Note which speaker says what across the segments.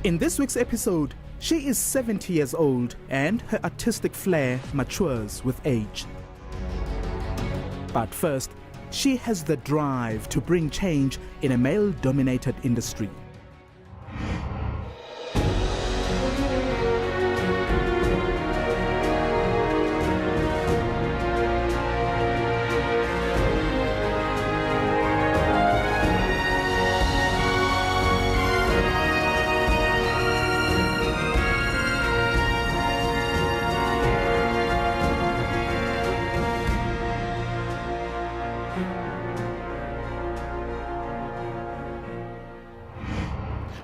Speaker 1: In this week's episode, she is 70 years old and her artistic flair matures with age. But first, she has the drive to bring change in a male-dominated industry.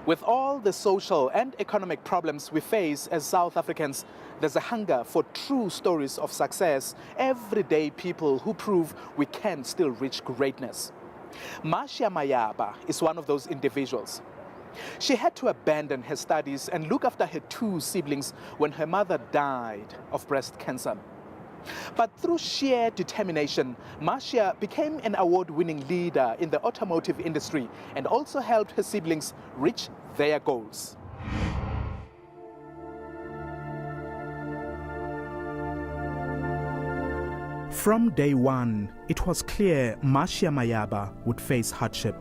Speaker 1: With all the social and economic problems we face as South Africans, there's a hunger for true stories of success, everyday people who prove we can still reach greatness. Marcia Mayaba is one of those individuals. She had to abandon her studies and look after her two siblings when her mother died of breast cancer. But through sheer determination, Masha became an award-winning leader in the automotive industry and also helped her siblings reach their goals. From day one, it was clear Marcia Mayaba would face hardship.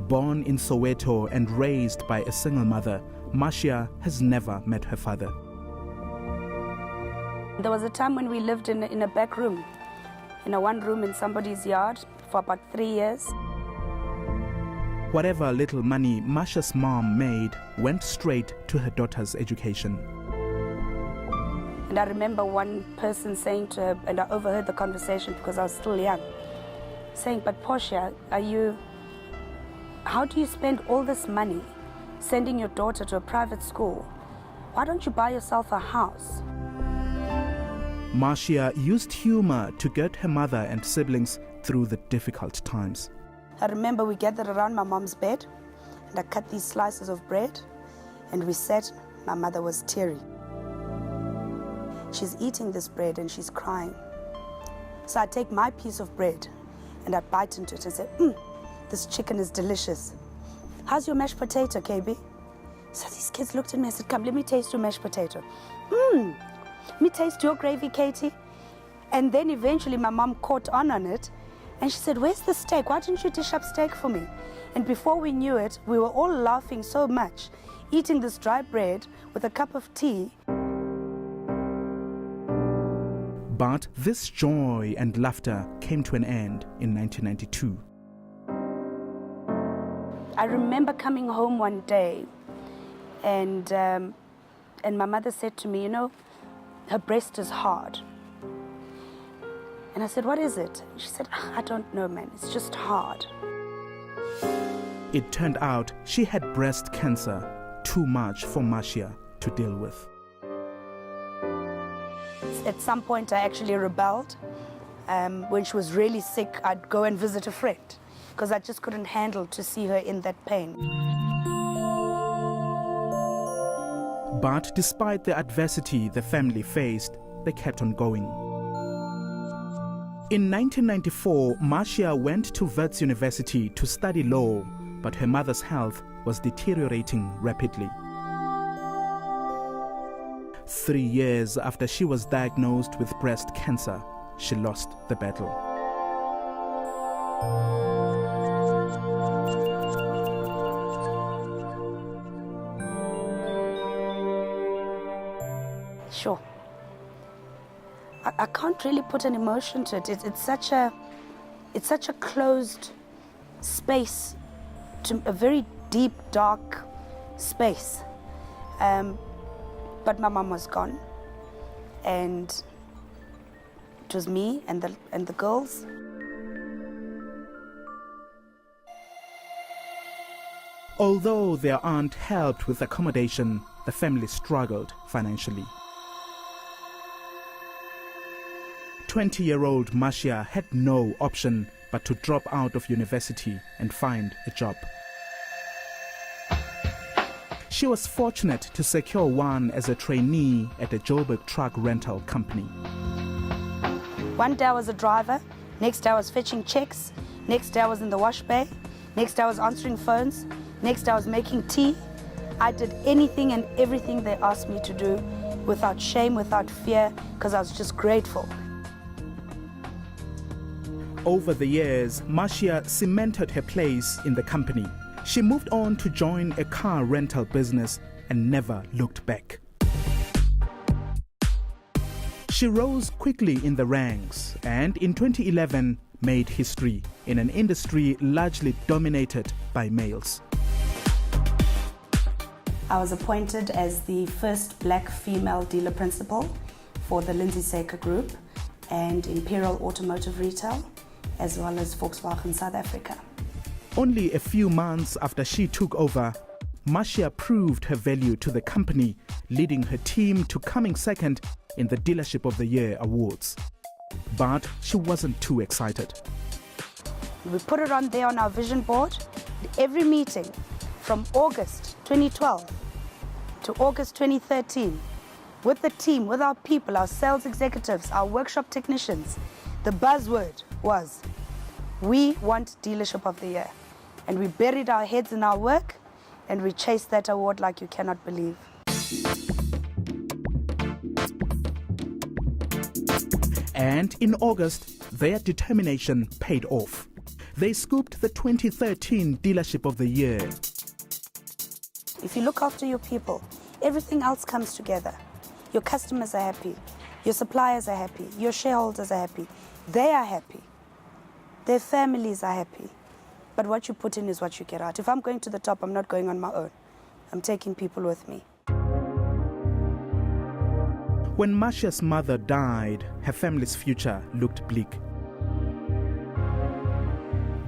Speaker 1: Born in Soweto and raised by a single mother, Masha has never met her father.
Speaker 2: There was a time when we lived in a back room, in a one room in somebody's yard for about 3 years.
Speaker 1: Whatever little money Masha's mom made went straight to her daughter's education.
Speaker 2: And I remember one person saying to her, and I overheard the conversation because I was still young, saying, "But Portia, how do you spend all this money sending your daughter to a private school? Why don't you buy yourself a house?"
Speaker 1: Marcia used humor to get her mother and siblings through the difficult times.
Speaker 2: I remember we gathered around my mom's bed and I cut these slices of bread and we sat. My mother was teary. She's eating this bread and she's crying. So I take my piece of bread and I bite into it and say, "This chicken is delicious. How's your mashed potato, KB?" So these kids looked at me and said, "Come, let me taste your mashed potato." Let me taste your gravy, Katie. And then eventually my mom caught on it and she said, "Where's the steak? Why didn't you dish up steak for me?" And before we knew it, we were all laughing so much, eating this dry bread with a cup of tea.
Speaker 1: But this joy and laughter came to an end in 1992.
Speaker 2: I remember coming home one day and my mother said to me, "You know, her breast is hard." And I said, "What is it?" She said, "I don't know, man, it's just hard."
Speaker 1: It turned out she had breast cancer, too much for Marcia to deal with.
Speaker 2: At some point I actually rebelled. When she was really sick, I'd go and visit a friend because I just couldn't handle to see her in that pain.
Speaker 1: But despite the adversity the family faced, they kept on going. In 1994, Marcia went to Wits University to study law, but her mother's health was deteriorating rapidly. 3 years after she was diagnosed with breast cancer, she lost the battle.
Speaker 2: Sure. I can't really put an emotion to it. It's such a closed space, to a very deep, dark space. But my mom was gone, and it was me and the girls.
Speaker 1: Although their aunt helped with accommodation, the family struggled financially. 20-year-old Masha had no option but to drop out of university and find a job. She was fortunate to secure one as a trainee at a Joburg truck rental company.
Speaker 2: One day I was a driver, next day I was fetching checks, next day I was in the wash bay, Next, I was answering phones. Next, I was making tea. I did anything and everything they asked me to do without shame, without fear, because I was just grateful.
Speaker 1: Over the years, Marcia cemented her place in the company. She moved on to join a car rental business and never looked back. She rose quickly in the ranks and in 2011 made history in an industry largely dominated by males.
Speaker 2: I was appointed as the first black female dealer principal for the Lindsay Saker Group and Imperial Automotive Retail, as well as Volkswagen South Africa.
Speaker 1: Only a few months after she took over, Masha proved her value to the company, leading her team to coming second in the Dealership of the Year awards. But she wasn't too excited.
Speaker 2: We put it on there on our vision board. Every meeting from August 2012 to August 2013, with the team, with our people, our sales executives, our workshop technicians, the buzzword was, we want Dealership of the Year. And we buried our heads in our work and we chased that award like you cannot believe.
Speaker 1: And in August, their determination paid off. They scooped the 2013 Dealership of the Year.
Speaker 2: If you look after your people, everything else comes together. Your customers are happy, your suppliers are happy, your shareholders are happy, they are happy, their families are happy. But what you put in is what you get out. If I'm going to the top, I'm not going on my own. I'm taking people with me.
Speaker 1: When Masha's mother died, her family's future looked bleak.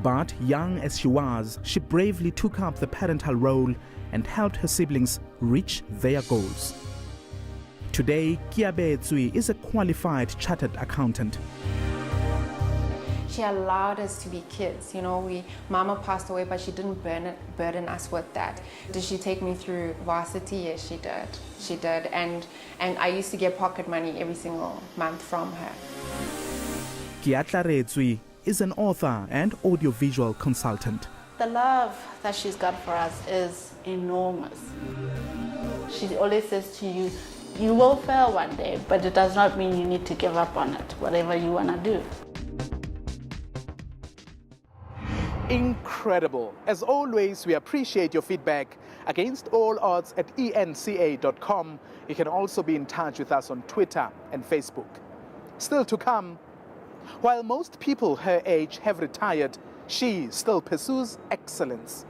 Speaker 1: But young as she was, she bravely took up the parental role and helped her siblings reach their goals. Today, Kiabe Tsui is a qualified chartered accountant.
Speaker 3: She allowed us to be kids. You know, Mama passed away, but she didn't burden us with that. Did she take me through varsity? Yes, she did. She did. And I used to get pocket money every single month from her.
Speaker 1: Kiatlare Tsui is an author and audiovisual consultant.
Speaker 4: The love that she's got for us is enormous. She always says to you, you will fail one day, but it does not mean you need to give up on it, whatever you want to do.
Speaker 1: Incredible. As always, we appreciate your feedback. Against all odds at enca.com. You can also be in touch with us on Twitter and Facebook. Still to come, while most people her age have retired, she still pursues excellence.